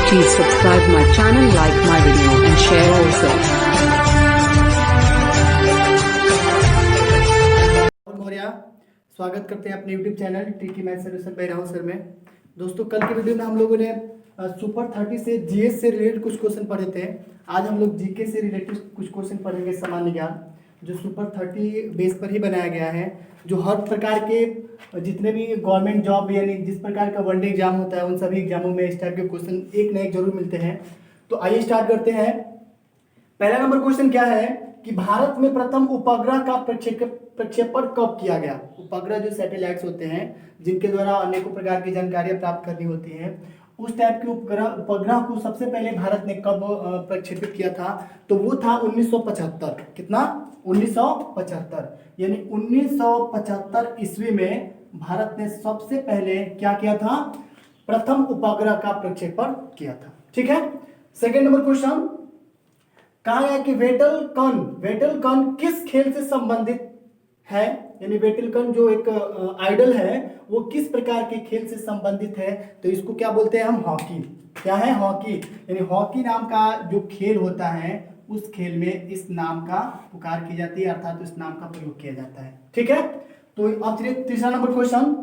Please subscribe my channel, like my video and share also. Maurya स्वागत करते हैं अपने YouTube channel tricky math solution bye Rahul sir में। दोस्तों कल के वीडियो में हम लोगों ने सुपर 30 से जीएस से रिलेटेड कुछ क्वेश्चन पढ़े थे। आज हम लोग जीके से रिलेटेड कुछ क्वेश्चन पढ़ेंगे, सामान्य ज्ञान, जो सुपर 30 बेस पर ही बनाया गया है, जो हर प्रकार के जितने भी गवर्नमेंट जॉब यानी जिस प्रकार का वनडे एग्जाम होता है उन सभी एग्जामों में इस टाइप के क्वेश्चन एक न एक जरूर मिलते हैं। तो आइए स्टार्ट करते हैं। पहला नंबर क्वेश्चन क्या है कि भारत में प्रथम उपग्रह का प्रक्षेपण कब किया गया। उपग्रह जो सैटेलाइट्स होते हैं जिनके द्वारा अनेकों प्रकार की जानकारियां प्राप्त करनी होती हैं, उस टाइप के उपग्रह को सबसे पहले भारत ने कब प्रक्षेपित किया था, तो वो था 1975। कितना? 1975, यानी 1975 ईस्वी में भारत ने सबसे पहले क्या किया था, प्रथम उपग्रह का प्रक्षेपण किया था। ठीक है। सेकेंड नंबर क्वेश्चन कहा गया कि वेटल कन किस खेल से संबंधित है, यानी वेटल कन जो एक आइडल है वो किस प्रकार के खेल से संबंधित है, तो इसको क्या बोलते हैं हम, हॉकी। क्या है? हॉकी। यानी हॉकी नाम का जो खेल होता है उस खेल में इस नाम का पुकार की जाती है, अर्थात इस नाम का प्रयोग किया जाता है। ठीक है। तो अब तीसरा नंबर क्वेश्चन,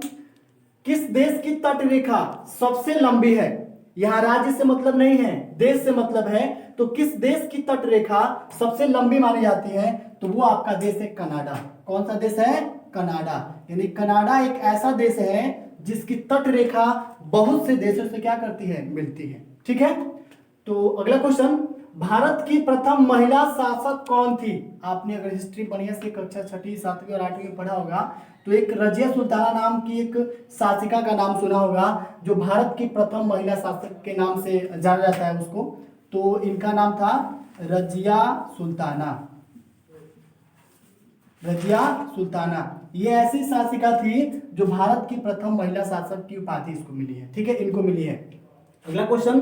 किस देश की तट रेखा सबसे लंबी है। यहां राज्य से मतलब नहीं है, देश से मतलब है। तो किस देश की तट रेखा सबसे लंबी मानी जाती है, तो वो आपका देश है कनाडा। कौन सा देश है? कनाडा। यानी कनाडा एक ऐसा देश है जिसकी तट रेखा बहुत से देशों से क्या करती है, मिलती है। ठीक है। तो अगला क्वेश्चन, भारत की प्रथम महिला शासक कौन थी। आपने अगर हिस्ट्री बढ़िया से कक्षा 6वीं 7वीं और 8वीं में पढ़ा होगा तो एक रजिया सुल्ताना नाम की एक शासिका का नाम सुना होगा, जो भारत की प्रथम महिला शासक के नाम से जाना जाता है उसको। तो इनका नाम था रजिया सुल्ताना। रजिया सुल्ताना ये ऐसी शासिका थी जो भारत की प्रथम महिला शासक की उपाधि इसको मिली है। ठीक है, इनको मिली है। अगला क्वेश्चन,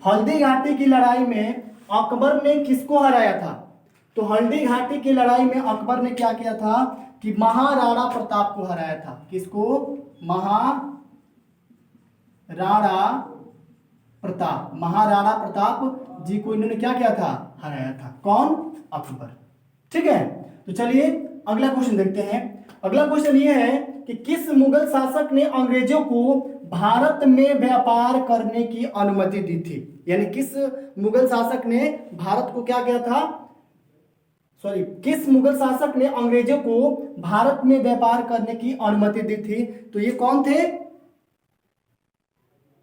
हल्दी घाटी की लड़ाई में अकबर ने किसको हराया था। तो हल्दी घाटी की लड़ाई में अकबर ने क्या किया था कि महाराणा प्रताप को हराया था। किसको? महाराणा प्रताप। महाराणा प्रताप जी को इन्होंने क्या किया था, हराया था। कौन? अकबर। ठीक है। तो चलिए अगला क्वेश्चन देखते हैं। अगला क्वेश्चन ये है कि किस मुगल शासक ने अंग्रेजों को भारत में व्यापार करने की अनुमति दी थी। यानी किस मुगल शासक ने भारत को क्या किया था, किस मुगल शासक ने अंग्रेजों को भारत में व्यापार करने की अनुमति दी थी, तो ये कौन थे?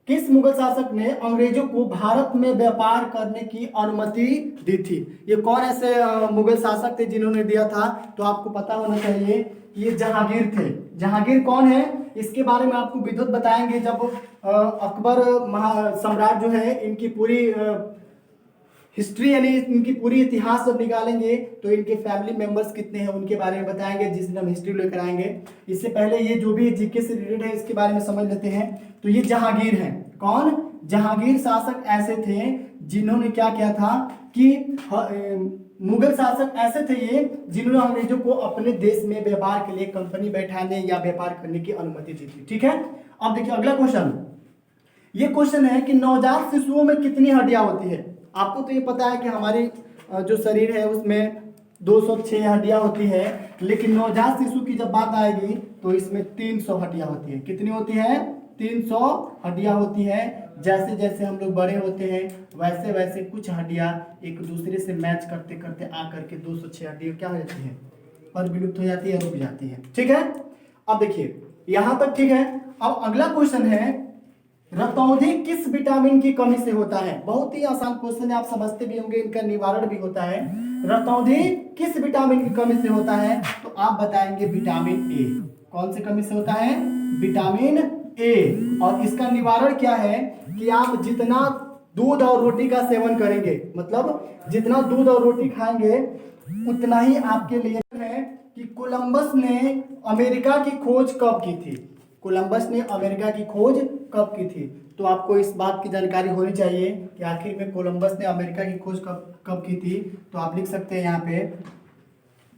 किस मुगल शासक ने अंग्रेजों को भारत में व्यापार करने की अनुमति दी थी। ये कौन ऐसे मुगल शासक थे जिन्होंने दिया था, तो आपको पता होना चाहिए ये जहांगीर थे। जहांगीर कौन है, इसके बारे में आपको विद्वत बताएंगे जब अकबर सम्राट जो है इनकी पूरी हिस्ट्री यानी इनकी पूरी इतिहास जब निकालेंगे तो इनके फैमिली मेंबर्स कितने हैं उनके बारे में बताएंगे, जिस दिन हम हिस्ट्री लेकर आएंगे। इससे पहले ये जो भी जीके से रिलेटेड है इसके बारे में समझ लेते हैं। तो ये जहांगीर हैं। कौन? जहांगीर शासक ऐसे थे जिन्होंने क्या किया था कि मुगल शासक ऐसे थे ये जिन्होंने अंग्रेजों को अपने देश में व्यापार के लिए कंपनी बैठाने या व्यापार करने की अनुमति दी थी। ठीक है। अब देखिए अगला क्वेश्चन, ये क्वेश्चन है कि नवजात शिशुओं में कितनी हड्डियां होती है। आपको तो ये पता है कि हमारी जो शरीर है उसमें 206 हड्डियां होती है, लेकिन नवजात शिशु की जब बात आएगी तो इसमें 300 हड्डियां होती है। कितनी होती है? 300 हड्डियां होती है। जैसे जैसे हम लोग बड़े होते हैं वैसे वैसे कुछ हड्डियां एक दूसरे से मैच करते करते आकर के 206 हड्डियां क्या हो जाती है, पर विलुप्त हो जाती है, रुक जाती है। ठीक है। अब देखिए यहां तक ठीक है। अब अगला क्वेश्चन है, रतौंधी किस विटामिन की कमी से होता है। बहुत ही आसान क्वेश्चन है, आप समझते भी होंगे, इनका निवारण भी होता है। रतौंधी किस विटामिन की कमी से होता है, तो आप बताएंगे विटामिन ए। कौन सी कमी से होता है? Vitamin A. और इसका निवारण क्या है कि आप जितना दूध और रोटी का सेवन करेंगे, मतलब जितना दूध और रोटी खाएंगे उतना ही आपके लिए है कि कोलंबस ने अमेरिका की खोज कब की थी। कोलंबस ने अमेरिका की खोज कब की थी, तो आपको इस बात की जानकारी होनी चाहिए कि आखिर में कोलंबस ने अमेरिका की खोज कब की थी। तो आप लिख सकते हैं यहाँ पे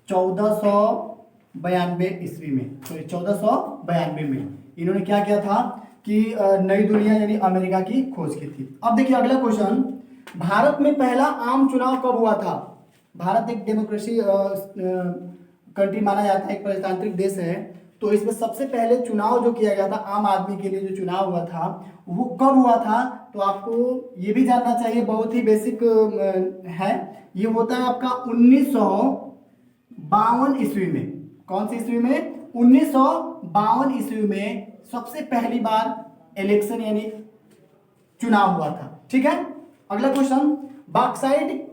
1492 ईस्वी में। तो 1492 में इन्होंने क्या किया था कि नई दुनिया यानी अमेरिका की खोज की थी। अब देखिए अगला क्वेश्चन, भारत में पहला आम चुनाव कब हुआ था? भारत एक डेमोक्रेसी कंट्री माना जाता है, एक प्रजातांत्रिक देश है, तो इसमें सबसे पहले चुनाव जो किया गया था आम आदमी के लिए, जो चुनाव हुआ था वो कब हुआ था? तो आपको ये भी जानना चाहिए, बहुत ही बेसिक है। ये होता है आपका 1952 ईस्वी में। कौन सी ईस्वी में? 1952 ईस्वी में सबसे पहली बार इलेक्शन यानी चुनाव हुआ था। ठीक है। अगला क्वेश्चन, बॉक्साइट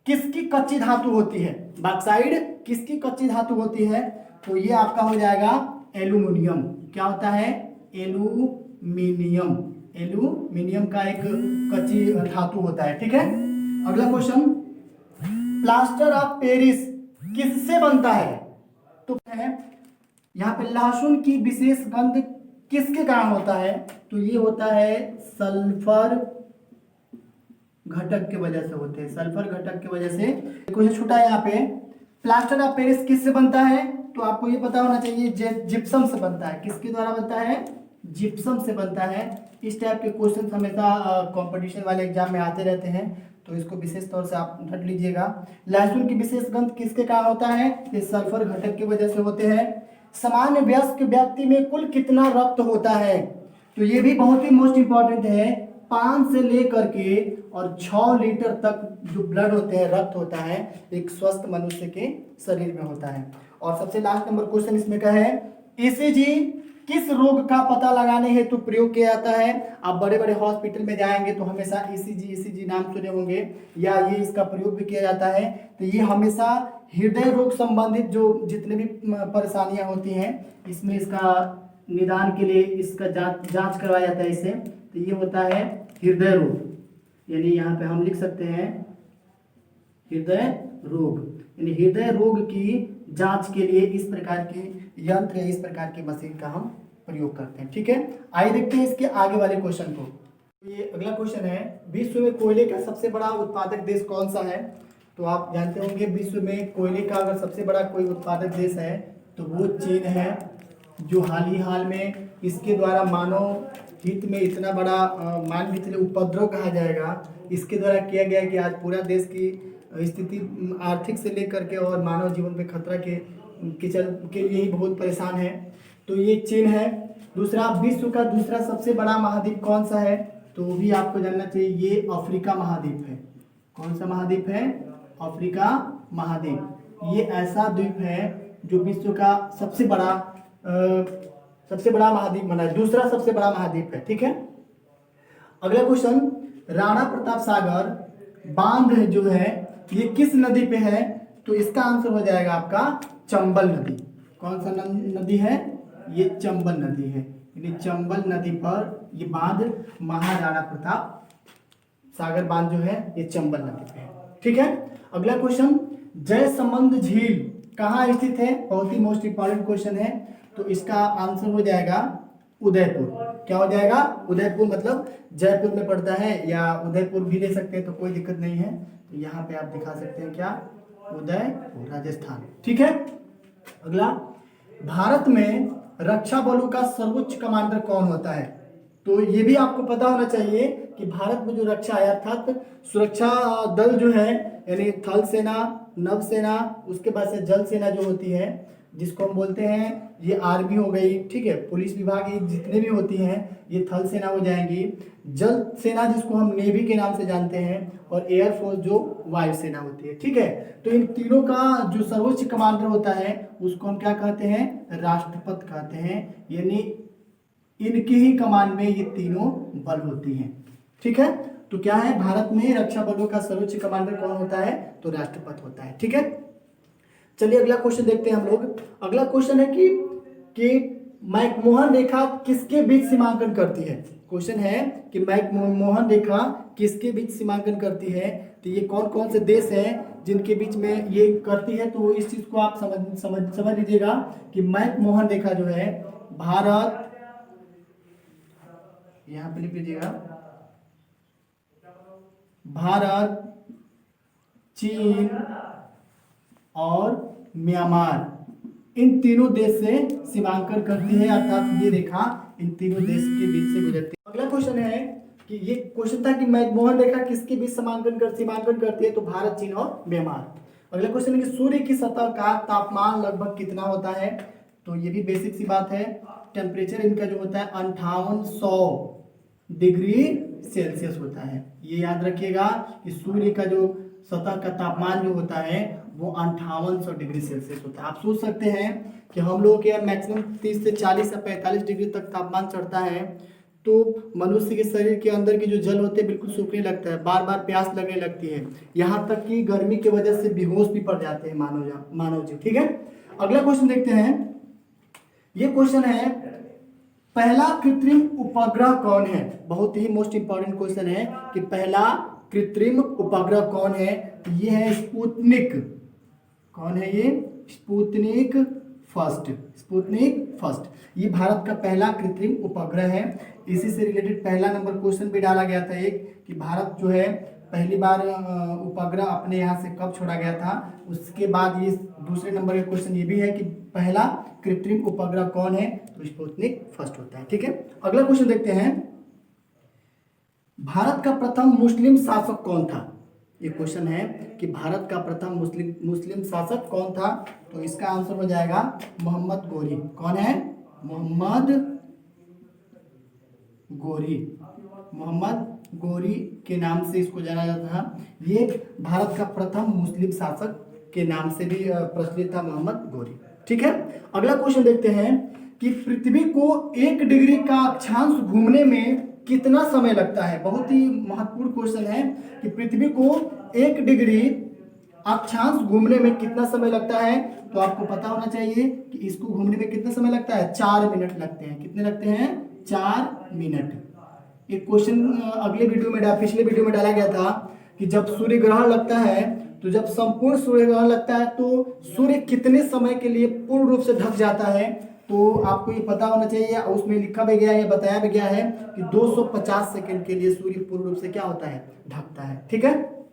किसकी कच्ची धातु होती है? बॉक्साइट किसकी कच्ची धातु होती है? तो ये आपका हो जाएगा एल्यूमिनियम। क्या होता है? एल्यूमिनियम। एल्यूमिनियम का एक कच्ची धातु होता है। ठीक है। अगला क्वेश्चन, प्लास्टर ऑफ पेरिस किससे बनता है? तो है यहाँ पे लहसुन की विशेष गंध किसके कारण होता है? तो ये होता है सल्फर घटक की वजह से होते हैं। सल्फर घटक की वजह से। क्वेश्चन छूटा है यहाँ पे, प्लास्टर ऑफ पेरिस किससे बनता है? तो आपको ये पता होना चाहिए, जिप्सम से बनता है। किसके द्वारा बनता है? जिप्सम से बनता है। इस टाइप के क्वेश्चन हमेशा कंपटीशन वाले एग्जाम में आते रहते हैं, तो इसको विशेष तौर से आप रट लीजिएगा। लहसुन की विशेष गंध किसके कारण होता है? ये सल्फर घटक की वजह से होते हैं। सामान्य वयस्क व्यक्ति में कुल कितना रक्त होता है? तो ये भी बहुत ही मोस्ट इंपॉर्टेंट है। 5 से लेकर के और 6 लीटर तक जो ब्लड होते हैं, रक्त होता है, एक स्वस्थ मनुष्य के शरीर में होता है। और सबसे लास्ट नंबर क्वेश्चन इसमें का है, ईसीजी किस रोग का पता लगाने हेतु प्रयोग किया जाता है? आप बड़े बड़े हॉस्पिटल में जाएंगे तो हमेशा ईसीजी नाम सुने होंगे, या ये इसका प्रयोग भी किया जाता है। तो ये हमेशा हृदय रोग संबंधित जो जितने भी परेशानियां होती हैं, इसमें इसका निदान के लिए इसका जांच करवाया जाता है इससे। तो ये होता है हृदय रोग, यानी यहाँ पे हम लिख सकते हैं हृदय रोग, यानी हृदय रोग की जांच के लिए इस प्रकार के यंत्र या इस प्रकार की मशीन का हम प्रयोग करते हैं। ठीक है। आइए देखते हैं इसके आगे वाले क्वेश्चन को। ये अगला क्वेश्चन है, विश्व में कोयले का सबसे बड़ा उत्पादक देश कौन सा है? तो आप जानते होंगे विश्व में कोयले का अगर सबसे बड़ा कोई उत्पादक देश है तो वो चीन है, जो हाल में इसके द्वारा मानव हित में इतना बड़ा मान के चले उपद्रव कहा जाएगा, इसके द्वारा किया गया कि आज पूरा देश की स्थिति आर्थिक से लेकर के और मानव जीवन पे खतरा के लिए ही बहुत परेशान है। तो ये चीन है। दूसरा, विश्व का दूसरा सबसे बड़ा महाद्वीप कौन सा है? तो वो भी आपको जानना चाहिए, ये अफ्रीका महाद्वीप है। कौन सा महाद्वीप है? अफ्रीका महाद्वीप। ये ऐसा द्वीप है जो विश्व का सबसे बड़ा महाद्वीप बना है, दूसरा सबसे बड़ा महाद्वीप है। ठीक है। अगला क्वेश्चन, राणा प्रताप सागर बांध जो है ये किस नदी पे है? तो इसका आंसर हो जाएगा आपका चंबल नदी। कौन सा नदी है? ये चंबल नदी है, यानी चंबल नदी पर ये बांध, महाराणा प्रताप सागर बांध जो है ये चंबल नदी पे है। ठीक है। अगला क्वेश्चन, जयसमंद झील कहाँ स्थित है? बहुत ही मोस्ट इंपॉर्टेंट क्वेश्चन है। तो इसका आंसर हो जाएगा उदयपुर। क्या हो जाएगा? उदयपुर, मतलब जयपुर में पड़ता है, या उदयपुर भी ले सकते हैं, तो कोई दिक्कत नहीं है। तो यहाँ पे आप दिखा सकते हैं क्या? उदयपुर, राजस्थान। ठीक है। अगला, भारत में रक्षा बलों का सर्वोच्च कमांडर कौन होता है? तो ये भी आपको पता होना चाहिए कि भारत में जो रक्षा है, अर्थात सुरक्षा दल जो है, यानी थल सेना, नभ सेना, उसके बाद से जल सेना जो होती है, जिसको हम बोलते हैं ये आर्मी हो गई। ठीक है। पुलिस विभाग ये जितने भी होती हैं ये थल सेना हो जाएंगी। जल सेना जिसको हम नेवी के नाम से जानते हैं, और एयरफोर्स जो वायु सेना होती है। ठीक है। तो इन तीनों का जो सर्वोच्च कमांडर होता है उसको हम क्या कहते हैं? राष्ट्रपति कहते हैं, यानी इनके ही कमान में ये तीनों बल होती हैं। ठीक है। तो क्या है, भारत में रक्षा बलों का सर्वोच्च कमांडर कौन होता है? तो राष्ट्रपति होता है। ठीक है। चलिए अगला क्वेश्चन देखते हैं हम लोग। अगला क्वेश्चन है कि मैकमोहन रेखा किसके बीच सीमांकन करती है? क्वेश्चन है कि मैकमोहन रेखा किसके बीच सीमांकन करती है? तो ये कौन कौन से देश हैं जिनके बीच में ये करती है? तो इस चीज को आप समझ लीजिएगा कि मैकमोहन रेखा जो है भारत, यहां पे लिख लीजिएगा, भारत, चीन और म्यांमार, इन तीनों देश से सीमांकन करती है, अर्थात ये रेखा इन तीनों देश के बीच से गुजरती है। अगला क्वेश्चन है कि ये क्वेश्चन था कि मनमोहन रेखा किसके बीच सीमांकन करती है, तो भारत, चीन और म्यांमार। अगला क्वेश्चन है कि सूर्य की सतह का तापमान लगभग कितना होता है, तो ये भी बेसिक सी बात है। टेम्परेचर इनका जो होता है 5800 डिग्री सेल्सियस होता है। ये याद रखिएगा कि सूर्य का जो सतह का तापमान जो होता है वो 5800 डिग्री सेल्सियस होता है। आप सोच सकते हैं कि हम लोग के यहाँ मैक्सिमम 30 से 40 या 45 डिग्री तक तापमान चढ़ता है, तो मनुष्य के शरीर के अंदर के जो जल होते हैं बिल्कुल सूखने लगता है, बार बार प्यास लगने लगती है, यहाँ तक कि गर्मी की वजह से बेहोश भी पड़ जाते हैं मानव जीव। ठीक है, अगला क्वेश्चन देखते हैं। ये क्वेश्चन है, पहला कृत्रिम उपग्रह कौन है। बहुत ही मोस्ट इंपॉर्टेंट क्वेश्चन है कि पहला कृत्रिम उपग्रह कौन है। तो ये है स्पुतनिक। कौन है ये? Sputnik first. ये भारत का पहला कृत्रिम उपग्रह है। इसी से रिलेटेड पहला नंबर क्वेश्चन भी डाला गया था एक, कि भारत जो है पहली बार उपग्रह अपने यहाँ से कब छोड़ा गया था। उसके बाद ये दूसरे नंबर का क्वेश्चन ये भी है कि पहला कृत्रिम उपग्रह कौन है, तो स्पुतनिक फर्स्ट होता है। ठीक है, अगला क्वेश्चन देखते हैं। भारत का प्रथम मुस्लिम शासक कौन था। ये क्वेश्चन है कि भारत का प्रथम मुस्लिम शासक कौन था, तो इसका आंसर हो जाएगा मोहम्मद गोरी। कौन है? मोहम्मद गोरी के नाम से इसको जाना जाता था। ये भारत का प्रथम मुस्लिम शासक के नाम से भी प्रचलित था, मोहम्मद गोरी। ठीक है, अगला क्वेश्चन देखते हैं कि पृथ्वी को 1 डिग्री का अक्षांश घूमने में कितना समय लगता है। बहुत ही महत्वपूर्ण क्वेश्चन है कि पृथ्वी को 1 डिग्री अक्षांश घूमने में कितना समय लगता है। तो आपको पता होना चाहिए कि इसको घूमने में कितना समय लगता है, 4 मिनट लगते हैं। कितने लगते हैं? 4 मिनट। एक क्वेश्चन पिछले वीडियो में डाला गया था कि जब सूर्य ग्रहण लगता है, तो जब संपूर्ण सूर्य ग्रहण लगता है तो सूर्य कितने समय के लिए पूर्ण रूप से ढक जाता है। तो आपको ये पता होना चाहिए, उसमें लिखा भी गया है, बताया भी गया है कि 250 सेकंड के लिए सूर्य पूर्ण रूप से क्या होता है, ढकता है। ठीक है,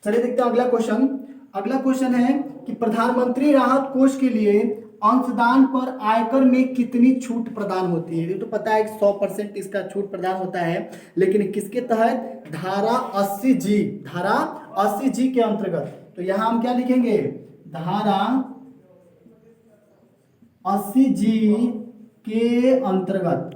चलिए देखते हैं अगला क्वेश्चन। अगला क्वेश्चन है कि प्रधानमंत्री राहत कोष के लिए अंशदान पर आयकर में कितनी छूट प्रदान होती है। ये तो पता है 100% इसका छूट प्रदान होता है, लेकिन किसके तहत? धारा 80G के अंतर्गत। तो यहां हम क्या लिखेंगे? धारा 80G के अंतर्गत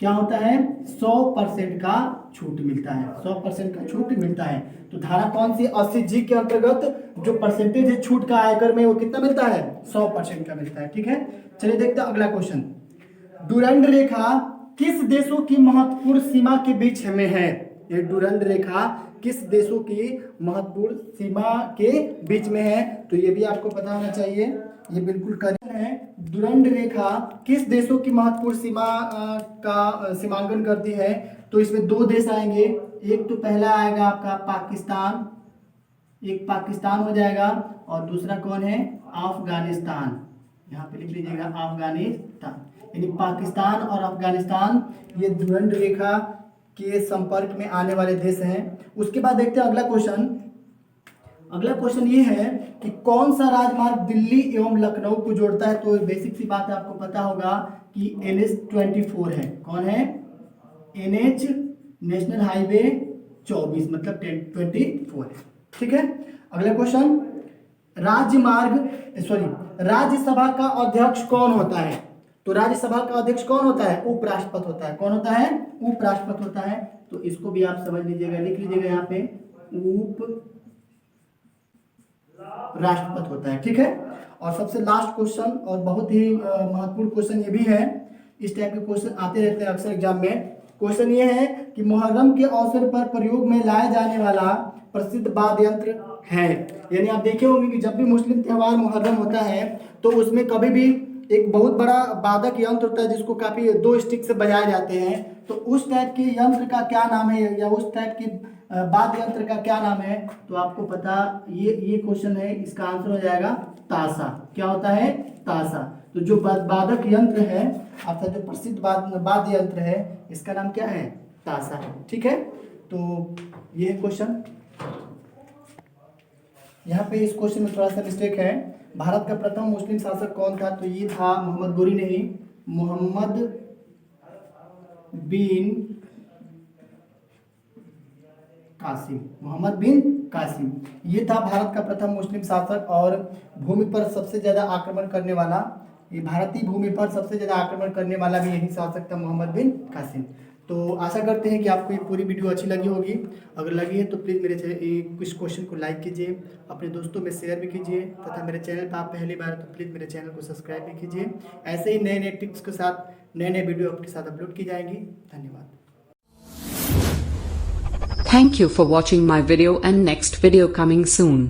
क्या होता है? 100% का छूट मिलता है। 100% का छूट मिलता है। तो धारा कौन सी? 80G के अंतर्गत जो परसेंटेज है छूट का आयकर में, वो कितना मिलता है? 100% का मिलता है। ठीक है, चलिए देखते हैं अगला क्वेश्चन। डुरंड रेखा किस देशों की महत्वपूर्ण सीमा के बीच में है। ये डुरंड रेखा किस देशों की महत्वपूर्ण सीमा के बीच में है, तो ये भी आपको पता होना चाहिए। ये बिल्कुल करेक्ट है। डुरंड रेखा किस देशों की महत्वपूर्ण सीमा का सीमांकन करती है, तो इसमें 2 देश आएंगे। एक तो पहला आएगा आपका पाकिस्तान, एक पाकिस्तान हो जाएगा, और दूसरा कौन है? अफगानिस्तान। यहाँ पे लिख लीजिएगा अफगानिस्तान। यानी पाकिस्तान और अफगानिस्तान ये डुरंड रेखा के संपर्क में आने वाले देश हैं। उसके बाद देखते हैं अगला क्वेश्चन। अगला क्वेश्चन ये है कि कौन सा राजमार्ग दिल्ली एवं लखनऊ को जोड़ता है। तो बेसिक सी बात है, आपको पता होगा कि NH24 है। कौन है? NH नेशनल हाईवे 24 मतलब 24 है। ठीक है, अगला क्वेश्चन। राज्यसभा का अध्यक्ष कौन होता है। तो राज्यसभा का अध्यक्ष कौन होता है? उपराष्ट्रपति होता है। कौन होता है? उपराष्ट्रपति होता है। तो इसको भी आप समझ लीजिएगा, लिख लीजिएगा यहाँ पे, उप राष्ट्रपति होता है। ठीक है, और सबसे लास्ट क्वेश्चन और बहुत ही महत्वपूर्ण क्वेश्चन ये भी है। इस टाइप के क्वेश्चन आते रहते हैं अक्सर एग्जाम में। क्वेश्चन ये है कि मुहर्रम के अवसर पर प्रयोग में लाया जाने वाला प्रसिद्ध वाद्य यंत्र है। यानी आप देखे होंगे कि जब भी मुस्लिम त्यौहार मुहर्रम होता है तो उसमें कभी भी एक बहुत बड़ा वादक यंत्र होता है जिसको काफी 2 स्टिक से बजाए जाते हैं। तो उस टाइप के यंत्र का क्या नाम है, या उस टाइप के वाद्य यंत्र का क्या नाम है। तो आपको पता, ये क्वेश्चन है, इसका आंसर हो जाएगा ताशा। क्या होता है? ताशा। तो जो वादक यंत्र है अर्थात जो प्रसिद्ध वाद्य यंत्र है, इसका नाम क्या है? ताशा। ठीक है, तो ये क्वेश्चन। यहाँ पे इस क्वेश्चन में थोड़ा सा मिस्टेक है। भारत का प्रथम मुस्लिम शासक कौन था, तो ये था मोहम्मद गोरी नहीं, मोहम्मद बिन कासिम, मोहम्मद बिन कासिम ये था भारत का प्रथम मुस्लिम शासक। और भूमि पर सबसे ज्यादा आक्रमण करने वाला, ये भारतीय भूमि पर सबसे ज्यादा आक्रमण करने वाला भी यही शासक था, मोहम्मद बिन कासिम। तो आशा करते हैं कि आपको ये पूरी वीडियो अच्छी लगी होगी। अगर लगी है तो प्लीज़ मेरे इस क्वेश्चन को लाइक कीजिए, अपने दोस्तों में शेयर भी कीजिए, तथा मेरे चैनल पर आप पहली बार तो प्लीज़ मेरे चैनल को सब्सक्राइब भी कीजिए। ऐसे ही नए नए टिप्स के साथ नए नए वीडियो आपके साथ अपलोड की जाएंगी। धन्यवाद। Thank you for watching my video, and next video coming soon.